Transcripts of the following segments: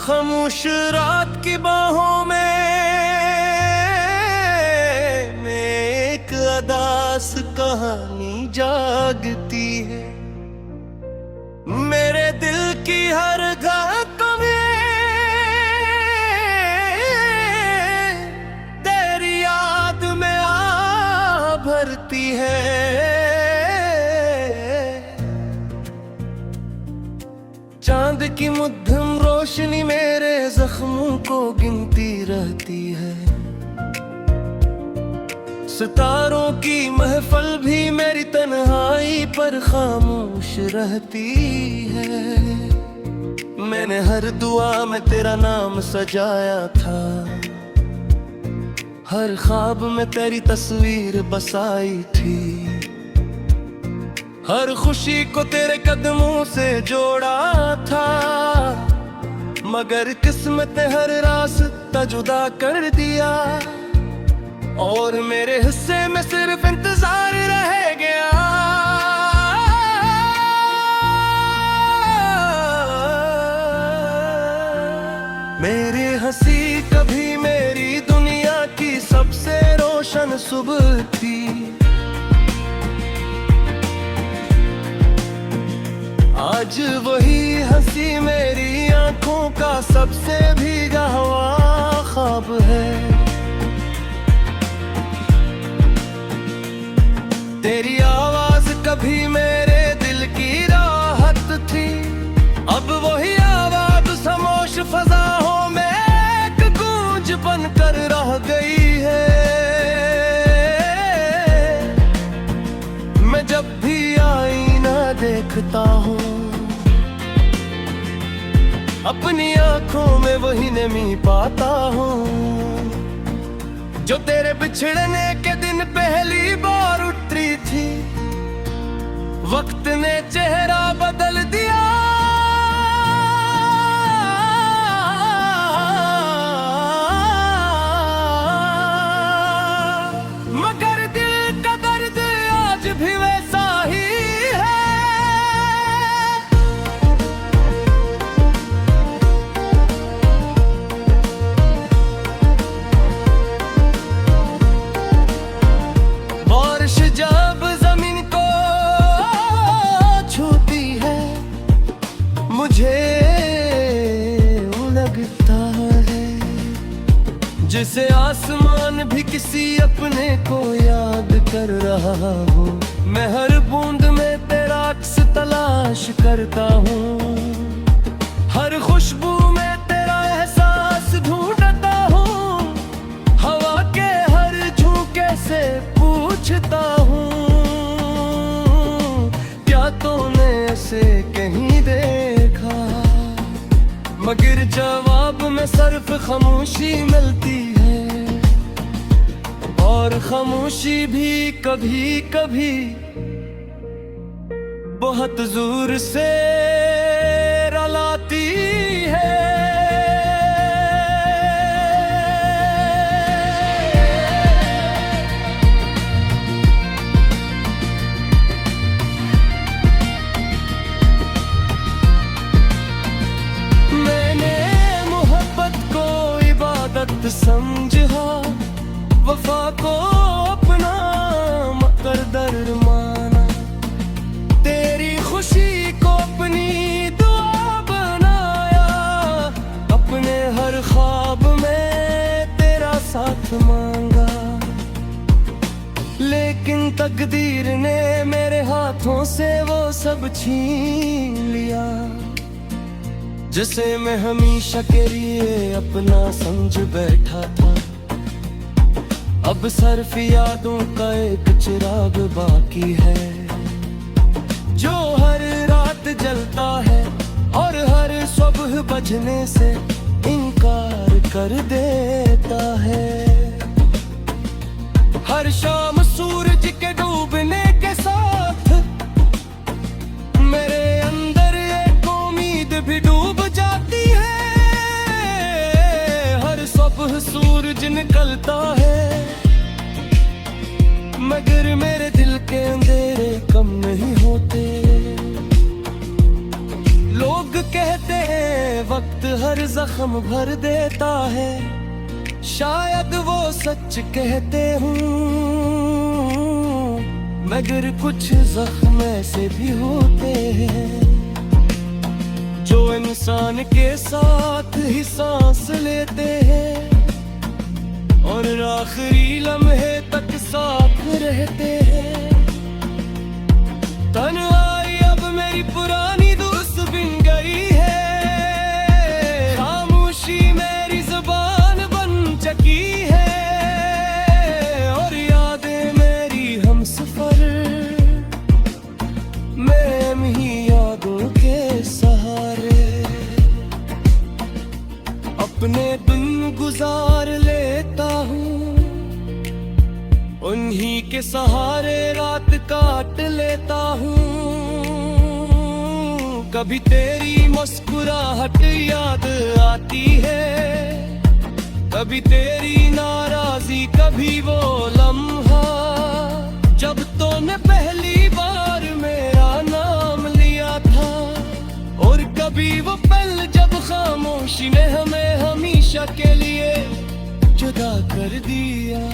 खामोश रात की बाहों में एक अदास कहानी जागती है। मेरे दिल की हर धड़क में तेरी याद में आ भरती है। चांद की मध्यम रोशनी मेरे जख्मों को गिनती रहती है। सितारों की महफिल भी मेरी तन्हाई पर खामोश रहती है। मैंने हर दुआ में तेरा नाम सजाया था, हर ख्वाब में तेरी तस्वीर बसाई थी। हर खुशी को तेरे कदमों से जोड़ा था, मगर किस्मत ने हर रास्ता जुदा कर दिया। और मेरे हिस्से में सिर्फ इंतजार रह गया। मेरी हंसी कभी मेरी दुनिया की सबसे रोशन सुबह थी। आज वही हंसी मेरी आंखों का सबसे भीगा हुआ ख्वाब है। तेरी आवाज कभी मेरे दिल की राहत थी, अब वही आवाज खामोश फजाओं में एक गूंज बनकर रह गई है। मैं जब भी आईना देखता हूँ, अपनी आंखों में वही नमी पाता हूँ जो तेरे बिछड़ने के दिन पहली बार उतरी थी। वक्त ने चेहरा बदल दिया, मगर दिल का दर्द आज भी वैसा ही है। जब जमीन को छूती है, मुझे लगता है जैसे आसमान भी किसी अपने को याद कर रहा हो। मैं हर बूंद में तेरा अक्स तलाश करता हूँ, हर खुशबू में तेरा एहसास ढूंढता हूँ। हवा के हर झोंके से पूछता हूँ, क्या तूने ऐसे कहीं देखा? मगर जवाब में सिर्फ खामोशी मिलती है। और खामोशी भी कभी कभी बहुत जोर से रुलाती है। समझा वफा को अपना मुकद्दर माना, तेरी खुशी को अपनी दुआ बनाया। अपने हर ख्वाब में तेरा साथ मांगा, लेकिन तकदीर ने मेरे हाथों से वो सब छीन लिया। जिसे मैं हमेशा के लिए अपना समझ बैठा था, अब सिर्फ यादों का एक चिराग बाकी है, जो हर रात जलता है और हर सुबह बजने से इनकार कर देता है। हर शाम सूरज के डूबने के साथ मेरे अंदर एक उम्मीद भी डूब जाती है। हर सुबह सूरज निकलता है, मगर मेरे दिल के अंधेरे कम नहीं होते। लोग कहते हैं वक्त हर जख्म भर देता है, शायद वो सच कहते हूँ, मगर कुछ जख्म ऐसे भी होते हैं जो इंसान के साथ ही सांस लेते हैं और आखिरी लम्हे तक साथ रहते हैं। तन्हाई अब मेरी पुरानी दोस्त बन गई है, खामोशी मेरी जुबान बन चुकी है और यादें मेरी हमसफर, मैं ही यादों के सहारे अपने दिन गुजार लेता हूँ, उन्हीं के सहारे रात काट लेता हूँ। कभी तेरी मुस्कुराहट याद आती है, कभी तेरी नाराजी, कभी वो लम्हा जब तूने पहली बार मेरा नाम लिया था, और कभी वो पल जब खामोशी ने हमें हमेशा के लिए जुदा कर दिया।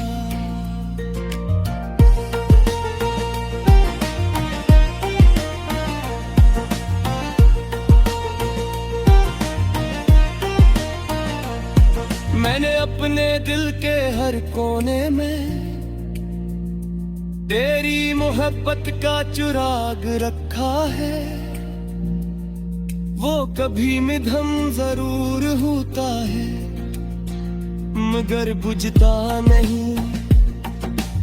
मैंने अपने दिल के हर कोने में तेरी मोहब्बत का चिराग रखा है, वो कभी मिधम जरूर होता है मगर बुझता नहीं,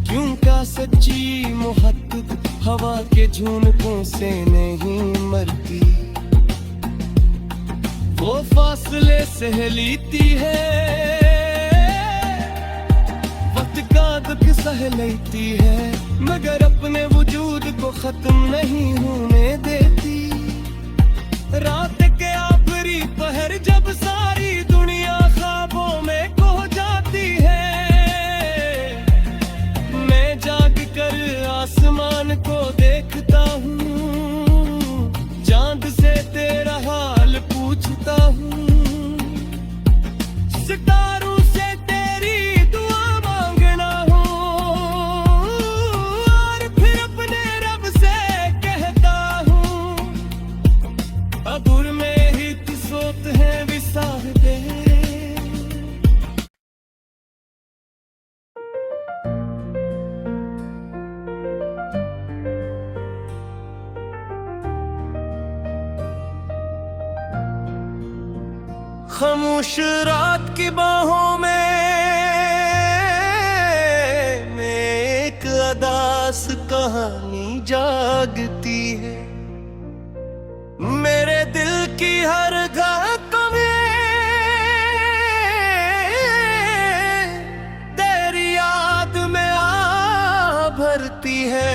क्योंकि सच्ची मोहब्बत हवा के झुनकों से नहीं मरती, वो फासले सह लेती है, वक्त का दुख सह लेती है, मगर अपने वजूद को खत्म नहीं होने देती। रात के आखिरी पहर जब सारी दुनिया ख्वाबों में खो जाती है, मैं जाग कर आसमान को देखता हूँ, चांद से तेरा हाल पूछता हूँ, सितारों से तेरी दुआ मांगना हूँ, और फिर अपने रब से कहता हूँ, अबुर में ही तू सोत है विसार दे। खामोश रात की बाहों में एक अदास कहानी जागती है, मेरे दिल की हर धड़कन में तेरी याद में आ भरती है।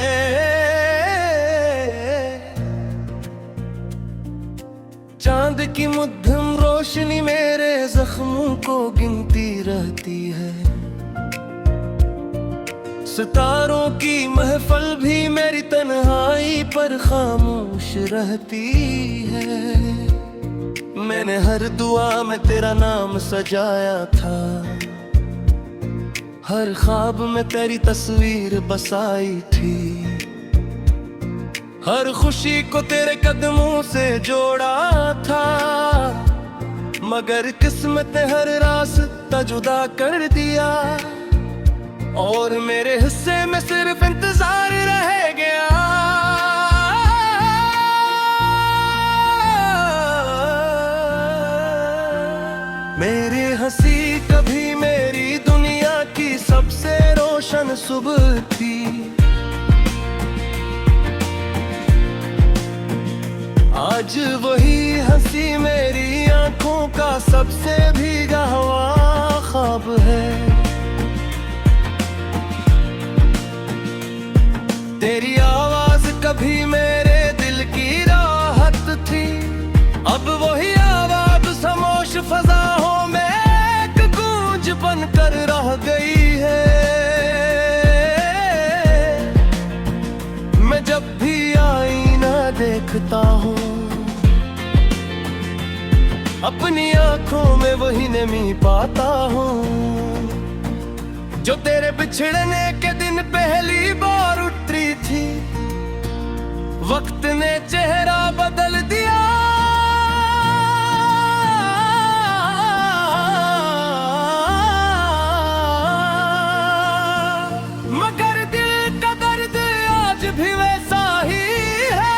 चांद की मध्यम रोशनी मेरे जख्मों को गिनती रहती है, सितारों की महफिल भी मेरी तन्हाई पर खामोश रहती है। मैंने हर दुआ में तेरा नाम सजाया था, हर ख्वाब में तेरी तस्वीर बसाई थी, हर खुशी को तेरे कदमों से जोड़ा था, मगर किस्मत ने हर रास्ता जुदा कर दिया, और मेरे हिस्से में सिर्फ इंतजार रह गया। मेरी हंसी कभी मेरी दुनिया की सबसे रोशन सुबह थी, आज वही हंसी मेरी आंखों का सबसे भीगा हुआ ख्वाब है। तेरी आवाज कभी मेरे दिल की राहत थी, अब वही आवाज खामोश फजाओं में एक गूंज बनकर रह गई है। मैं जब भी आईना देखता हूँ, अपनी आंखों में वही नमी पाता हूँ जो तेरे बिछड़ने के दिन पहली बार उतरी थी। वक्त ने चेहरा बदल दिया मगर दिल का दर्द आज भी वैसा ही है।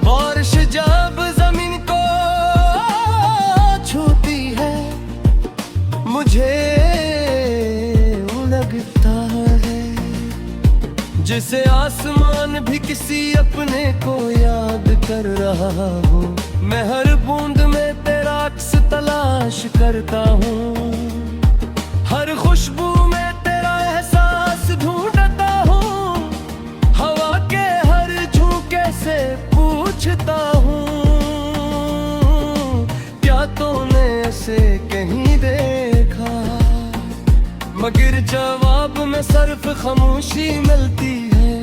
बारिश जब जमीन को छूती है मुझे लगता है जैसे आसमान भी किसी अपने को याद कर रहा हो। मैं हर बूंद में तेरा अक्स तलाश करता हूँ, हर खुशबू में तेरा एहसास ढूंढता हूँ, हवा के हर झोंके से पूछता हूँ क्या तूने ऐसे कहीं देखा। मगर जवाब में सिर्फ खामोशी मिलती है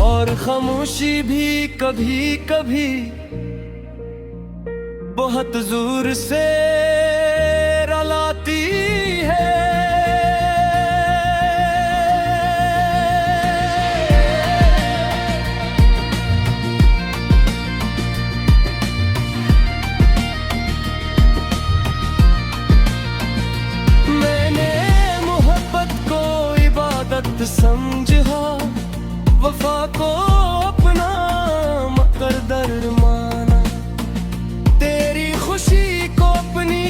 और खामोशी भी कभी कभी बहुत जोर से रुलाती है। समझा वफा को अपना मुकद्दर माना, तेरी खुशी को अपनी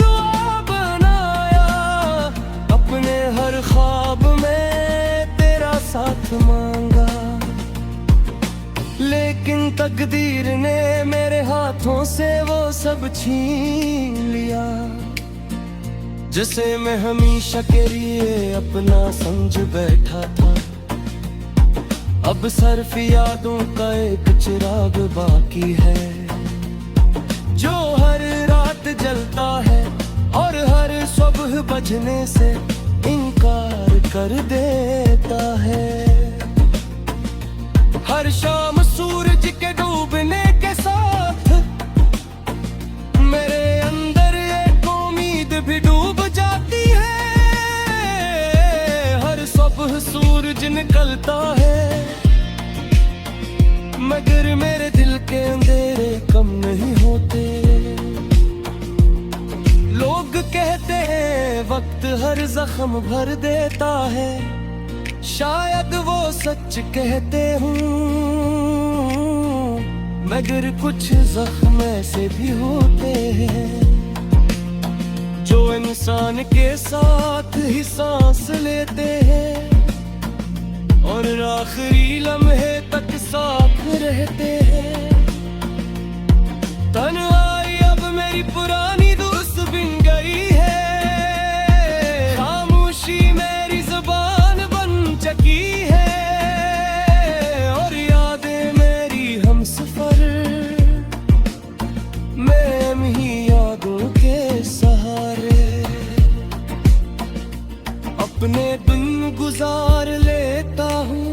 दुआ बनाया, अपने हर ख्वाब में तेरा साथ मांगा। लेकिन तकदीर ने मेरे हाथों से वो सब छीन लिया जिसे मैं हमेशा के लिए अपना समझ बैठा था। अब सिर्फ यादों का एक चिराग बाकी है जो हर रात जलता है और हर सुबह बजने से इनकार कर देता है। हर शाम सूरज के डूबने के साथ मेरे अंदर एक उम्मीद भी डूब जाती है। हर सुबह सूरज निकलता है मगर मेरे दिल के अंधेरे कम नहीं होते। लोग कहते हैं वक्त हर जख्म भर देता है, शायद वो सच कहते हूँ मगर कुछ जख्म ऐसे भी होते हैं जो इंसान के साथ ही सांस लेते हैं और आखिरी लम्हे तक साथ रहते हैं। तन्हाई अब मेरी पुरानी दोस्त बन गई है, खामोशी मेरी जुबान बन चुकी है और यादें मेरी हमसफर, मैं ही यादों के सहारे अपने दिन गुजार लेता हूँ,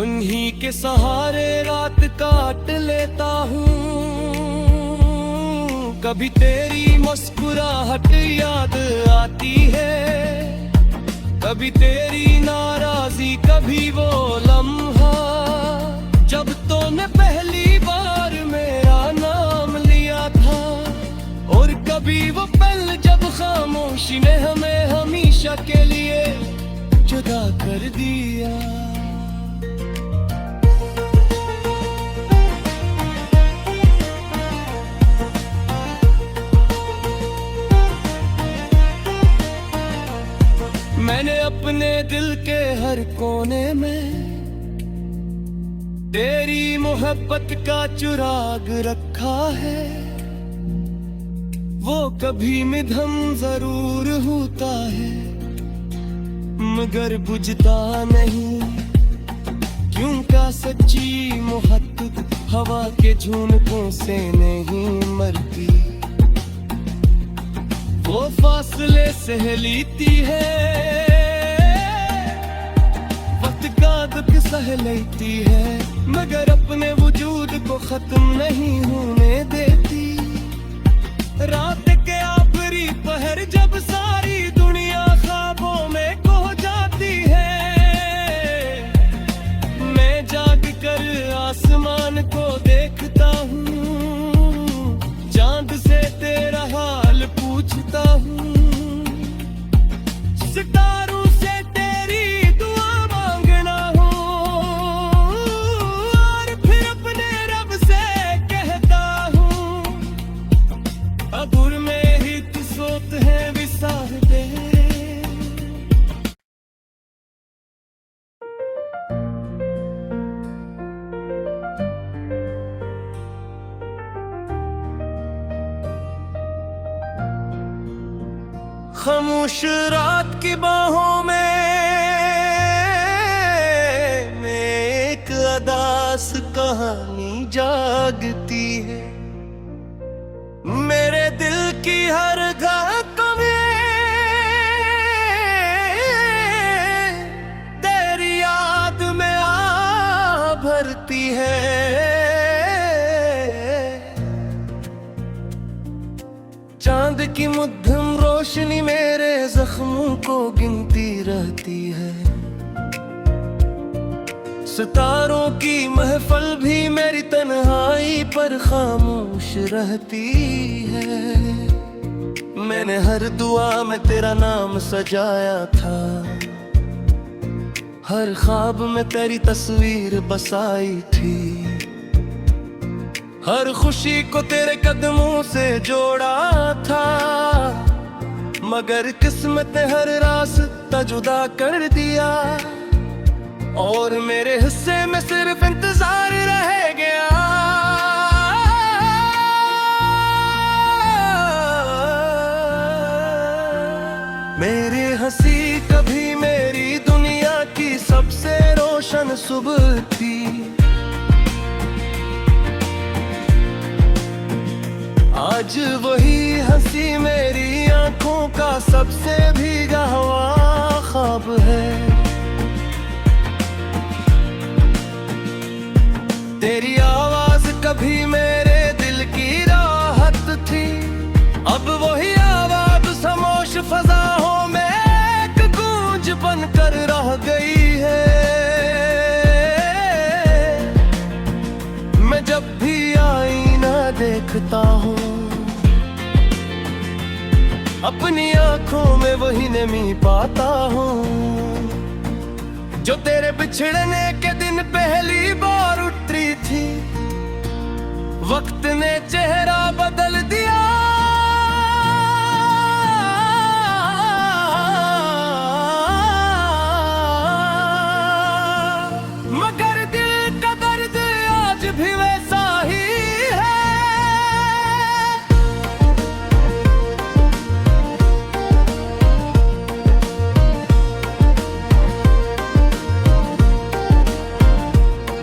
उन्हीं के सहारे रात काट लेता हूँ। कभी तेरी मुस्कुराहट याद आती है, कभी तेरी नाराजी, कभी वो लम्हा जब तूने पहली बार मेरा नाम लिया था, और कभी वो पल जब खामोशी ने हमें हमेशा के लिए जुदा कर दिया। मैंने अपने दिल के हर कोने में तेरी मोहब्बत का चिराग रखा है। वो कभी मिधम जरूर होता है मगर बुझता नहीं, क्योंकि सच्ची मोहब्बत हवा के झुनकों से नहीं मरती। वो फासले सह लेती है, वक्त का दुख सह लेती है, मगर अपने वजूद को खत्म नहीं होने देती। रात के आखिरी पहर जब सारी दुनिया ख्वाबों में खो जाती है, मैं जाग कर आसमान को देखता हूँ, चांद से तेरा हाल पूछता हूँ, सितारों से तेरी दुआ मांगना हूँ, और फिर अपने रब से कहता हूँ, अबुर में ही तू सोत है विसार दे। खामोश रात की बाहों में एक अदास कहानी जागती है, मेरे दिल की हर धड़कन में तेरी याद में आ भरती है। चांद की मध्यम रोशनी मेरे जख्मों को गिनती रहती है, सितारों की महफिल भी मेरी तन्हाई पर खामोश रहती है। मैंने हर दुआ में तेरा नाम सजाया था, हर ख्वाब में तेरी तस्वीर बसाई थी, हर खुशी को तेरे कदमों से जोड़ा था, मगर किस्मत ने हर रास्ता जुदा कर दिया, और मेरे हिस्से में सिर्फ इंतजार रह गया। मेरी हंसी कभी मेरी दुनिया की सबसे रोशन सुबह थी, आज वही हंसी मेरी आंखों का सबसे भीगा हुआ ख्वाब है। तेरी आवाज कभी मेरे दिल की राहत थी, अब वही आवाज खामोश फजाओं में एक गूंज बनकर रह गई है। मैं जब भी आईना देखता हूँ, अपनी आंखों में वही नमी पाता हूँ, जो तेरे बिछड़ने के दिन पहली बार उतरी थी। वक्त ने चेहरा बदल दिया, मगर दिल का दर्द आज भी वैसा ही है।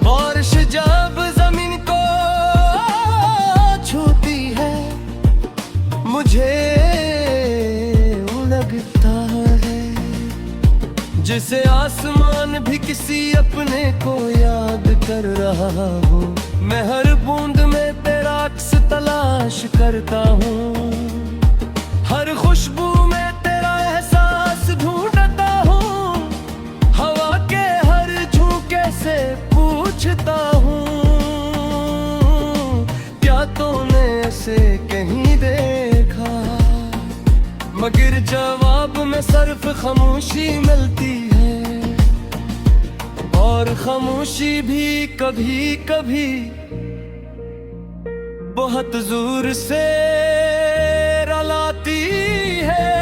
बारिश जब जमीन को छूती है, मुझे लगता है जैसे आसमान भी किसी अपने को याद कर रहा हो। मैं हर बूंद में तेरा अक्स तलाश करता हूँ, हर खुशबू में तेरा एहसास ढूंढता हूँ, हवा के हर झोंके से पूछता हूँ, क्या तूने ऐसे कहीं देखा। मगर जवाब में सिर्फ खामोशी मिलती है, और खामोशी भी कभी कभी बहुत जोर से रुलाती है।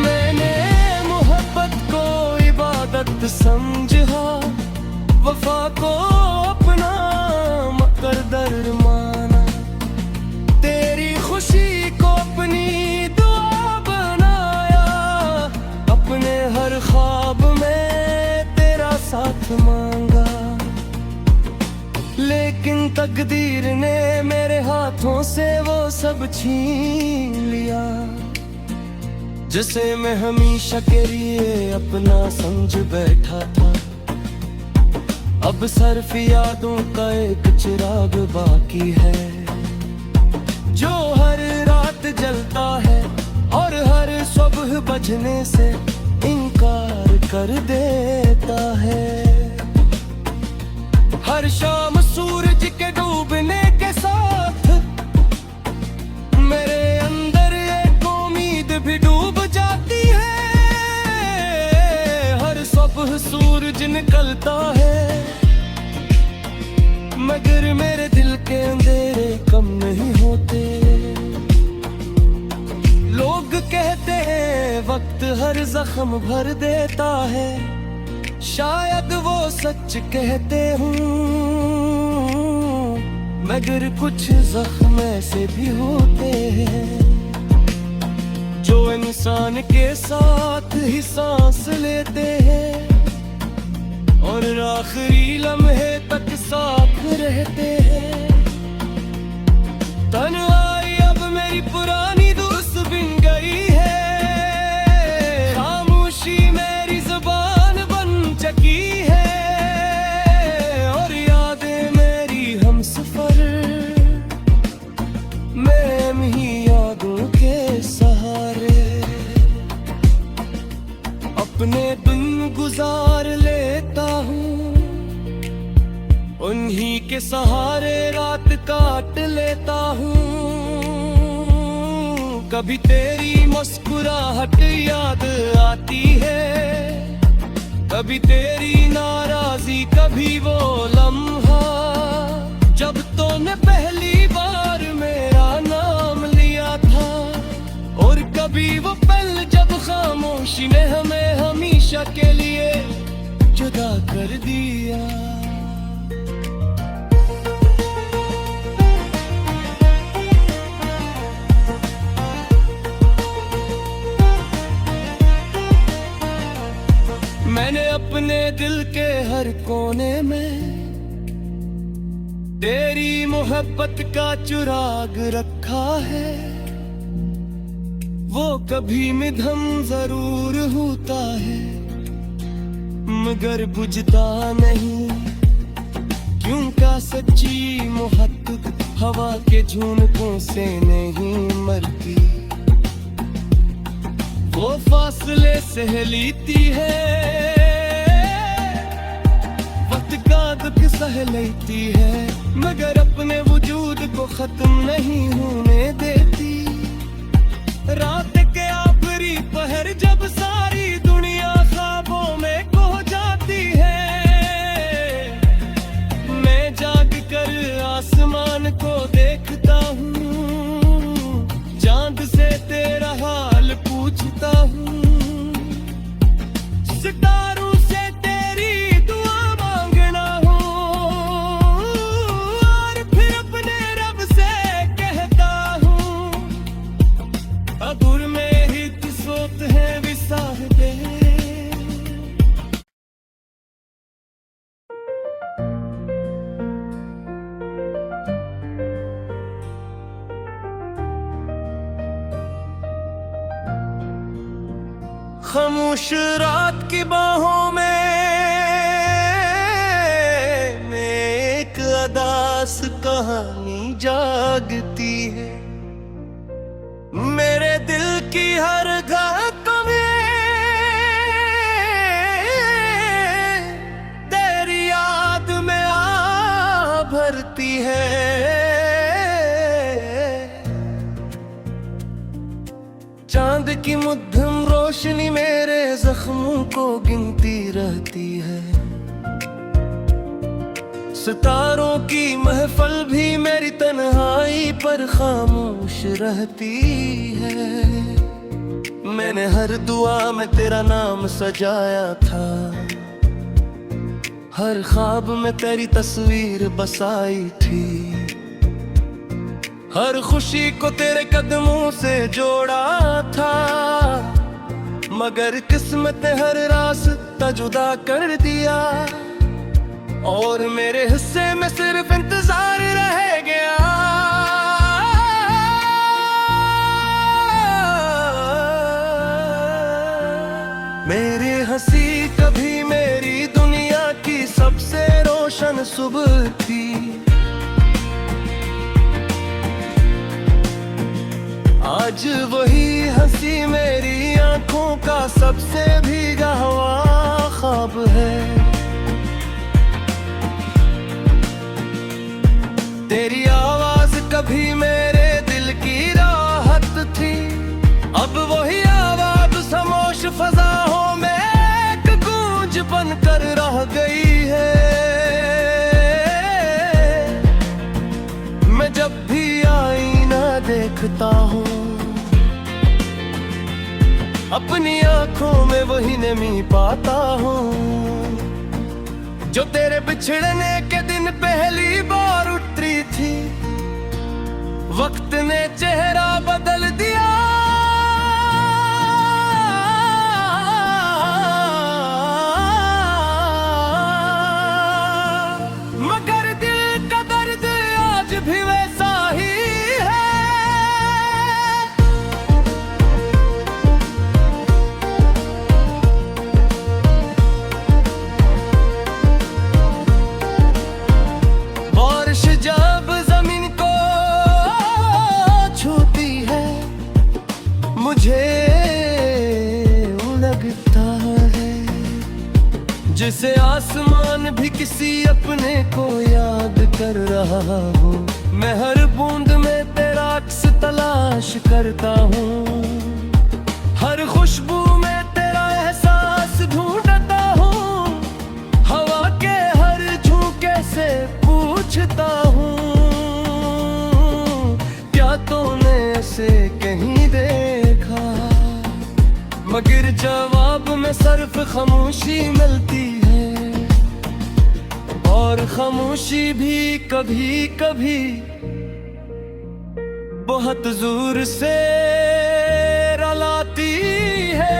मैंने मोहब्बत को इबादत समझा, वफा को अपना मुकद्दर माना, तेरी खुशी को अपनी मांगा, लेकिन तकदीर ने मेरे हाथों से वो सब छीन लिया, जिसे मैं हमेशा के लिए अपना समझ बैठा था। अब सिर्फ यादों का एक चिराग बाकी है, जो हर रात जलता है और हर सुबह बजने से इनकार कर देता है। हर शाम सूरज के डूबने के साथ मेरे अंदर एक उम्मीद भी डूब जाती है। हर सुबह सूरज निकलता है, मगर मेरे दिल के अंधेरे कम नहीं होते। लोग कहते हैं वक्त हर जख्म भर देता है, शायद वो सच कहते हूँ, मगर कुछ जख्म ऐसे भी होते हैं जो इंसान के साथ ही सांस लेते हैं और आखिरी लम्हे तक साथ रहते हैं। तन्हाई अब मेरी पुरानी दोस्त बन गई है, खामोशी मेरी जुबान बन चुकी है और यादें मेरी हमसफर, मैं ही यादों के सहारे अपने दिन गुजार लेता हूँ, उन्हीं के सहारे रात काट लेता हूँ। कभी तेरी मुस्कुराहट याद आती है, कभी तेरी नाराजी, कभी वो लम्हा जब तूने पहली बार मेरा नाम लिया था, और कभी वो पल जब खामोशी ने हमें हमेशा के लिए जुदा कर दिया। मैंने अपने दिल के हर कोने में तेरी मोहब्बत का चिराग रखा है, वो कभी मिधम जरूर होता है मगर बुझता नहीं, क्योंकि सच्ची मोहब्बत हवा के झोंकों से नहीं मरती, वो फासले सह लेती है, वक्त का दुख सह लेती है, मगर अपने वजूद को खत्म नहीं होने देती। रात के आखिरी पहर जब सारी दुनिया ख्वाबों में खो जाती है, मैं जाग कर आसमान को देखता हूँ, चांद से तेरा हाल पूछता हूँ, सितारों से तेरी दुआ मांगना हूँ, और फिर अपने रब से कहता हूँ, अबुर में ही तू सोत है विसाह दे। खामोश रात की बाहों में एक अदास कहानी जागती है, मेरे दिल की हर धड़कन में तेरी याद में आ भरती है। चांद की मध्यम रोशनी मेरे जख्मों को गिनती रहती है, सितारों की महफिल भी मेरी तन्हाई पर खामोश रहती है। मैंने हर दुआ में तेरा नाम सजाया था, हर ख्वाब में तेरी तस्वीर बसाई थी, हर खुशी को तेरे कदमों से जोड़ा था, मगर किस्मत ने हर रास्ता जुदा कर दिया। और मेरे हिस्से में सिर्फ इंतजार रह गया। मेरी हंसी कभी मेरी दुनिया की सबसे रोशन सुबह थी। आज वही हंसी मेरी आंखों का सबसे भीगा हुआ ख्वाब है। तेरी आवाज कभी मेरे दिल की राहत थी। अब वही आवाज खामोश फजाओं में एक गूंज बनकर रह गई है। मैं जब भी आईना देखता हूँ, अपनी आंखों में वही नमी पाता हूँ जो तेरे बिछड़ने के दिन पहली बार उतरी थी। वक्त ने चेहरा बदल दिया, मगर दिल का दर्द आज भी वैसा ही है। बारिश जब जमीन को छूती है, मुझे लगता है जिसे आसमान भी किसी अपने को याद कर रहा हो। मैं हर बूंद में तेरा अक्स तलाश करता हूँ, हर खुशबू में तेरा एहसास ढूंढता हूँ। हवा के हर झोंके से पूछता हूँ, क्या तूने ऐसे कहीं देखा? मगर जवाब में सिर्फ खामोशी मिलती है, और खामोशी भी कभी कभी बहुत जोर से रुलाती है।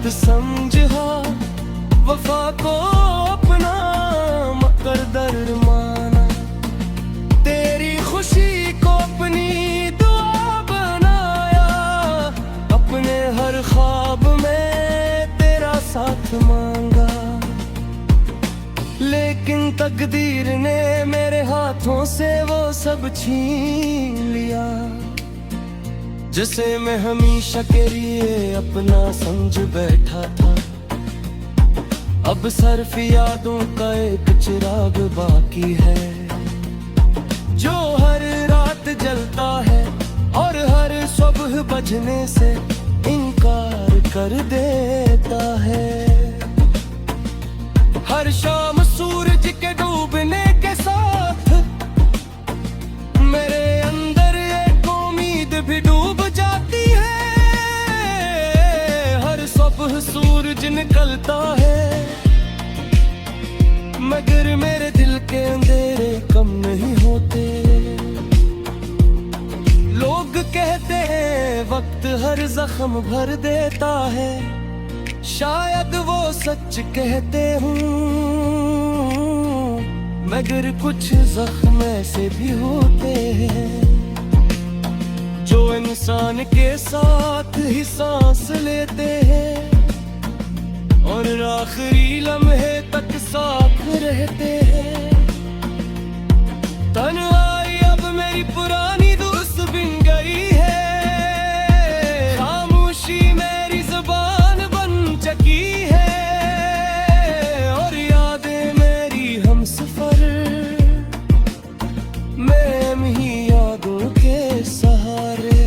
समझा वफा को अपना मुकद्दर माना, तेरी खुशी को अपनी दुआ बनाया। अपने हर ख्वाब में तेरा साथ मांगा, लेकिन तकदीर ने मेरे हाथों से वो सब छीन लिया जिसे मैं हमेशा के लिए अपना समझ बैठा था। अब सिर्फ यादों का एक चिराग बाकी है, जो हर रात जलता है और हर सुबह बजने से इनकार कर देता है। हर शाम सूरज के डूबने के साथ मेरे अंदर एक उम्मीद भी डूब जाती है। हर सुबह सूरज निकलता है, मगर मेरे दिल के अंधेरे कम नहीं होते। लोग कहते हैं वक्त हर जख्म भर देता है, शायद वो सच कहते हूँ, मगर कुछ जख्म ऐसे भी होते हैं जो इंसान के साथ ही सांस लेते हैं और आखिरी लम्हे तक साथ रहते हैं। तन्हाई अब मेरी पुरानी दोस्त बन गई है, खामोशी मेरी जुबान बन चुकी है, और यादें मेरी हमसफर मैं ही यादों के सहारे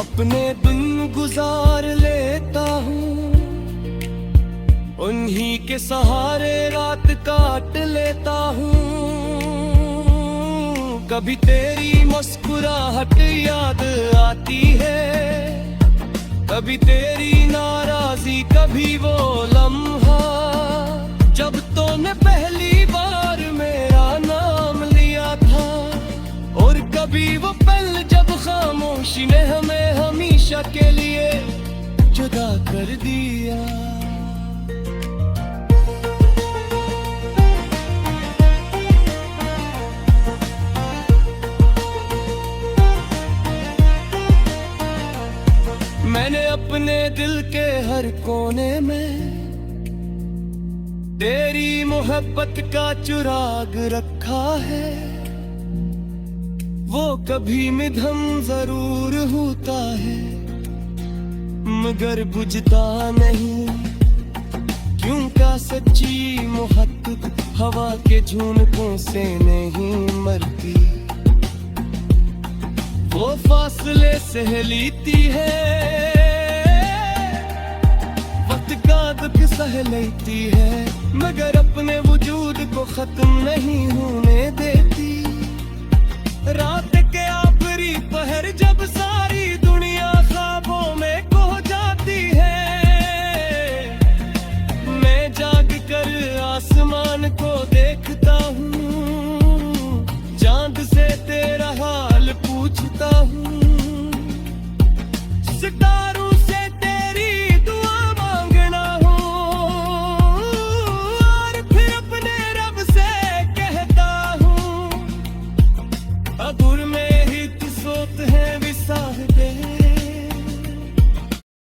अपने दिन गुजार लेता हूँ। उन्हीं के सहारे रात काट लेता हूँ। कभी तेरी मुस्कुराहट याद आती है, कभी तेरी नाराजी, कभी वो कभी वो पल जब खामोशी ने हमें हमेशा के लिए जुदा कर दिया। मैंने अपने दिल के हर कोने में तेरी मोहब्बत का चिराग रखा है। वो कभी मिधम जरूर होता है मगर बुझता नहीं, क्यों का सच्ची मोहब्बत हवा के झुनकों से नहीं मरती। वो फासले सह लेती है, वक्त का दुख सह लेती है, मगर अपने वजूद को खत्म नहीं होने देती। रात के आखिरी पहर जब सारी